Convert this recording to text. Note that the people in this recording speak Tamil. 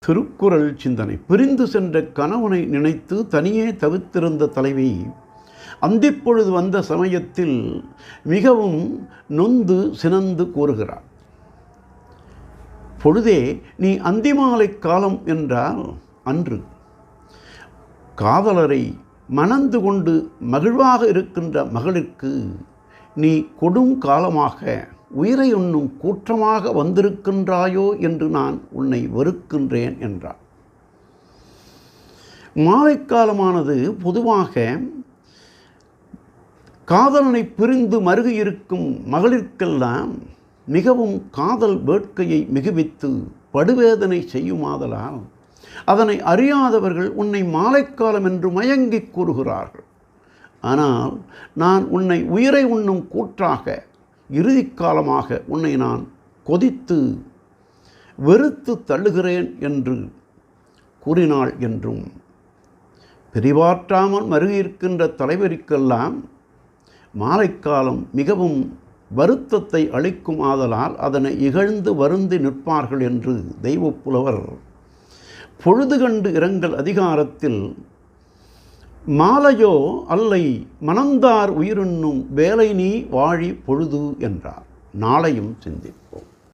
திருக்குறள் சிந்தனை. பிரிந்து சென்ற கணவனை நினைத்து தனியே தவித்திருந்த தலைவி அந்திப்பொழுது வந்த சமயத்தில் மிகவும் நொந்து சினந்து கூறுகிறார். பொழுதே, நீ அந்திமாலை காலம் என்றால் அன்று. காதலரை மணந்து கொண்டு மகிழ்வாக இருக்கின்ற மகளிருக்கு நீ கொடும் காலமாக உயிரை உண்ணும் கூற்றமாக வந்திருக்கின்றாயோ என்று நான் உன்னை வெறுக்கின்றேன் என்றார். மாலைக்காலமானது பொதுவாக காதலனை பிரிந்து மருகி இருக்கும் மகளிர்க்கெல்லாம் மிகவும் காதல் வேட்கையை மிகுவித்து படுவேதனை செய்யுமாதலால் அதனை அறியாதவர்கள் உன்னை மாலைக்காலம் என்று மயங்கி கூறுகிறார்கள். ஆனால் நான் உன்னை உயிரை உண்ணும் கூற்றாக இறுதிக்காலமாக உன்னை நான் கொதித்து வெறுத்து தள்ளுகிறேன் என்று கூறினாள் என்றும், பிரிவாற்றாமல் மருகியிருக்கின்ற தலைவருக்கெல்லாம் மாலைக்காலம் மிகவும் வருத்தத்தை அளிக்கும் ஆதலால் அதனை இகழ்ந்து வருந்தி நிற்பார்கள் என்று தெய்வப்புலவர் பொழுது கண்டு இரங்கல் அதிகாரத்தில் மாலையோ அல்லை மணந்தார் உயிருண்ணும் வேலை நீ வாழி பொழுது என்றார். நாளையும் சிந்திப்போம்.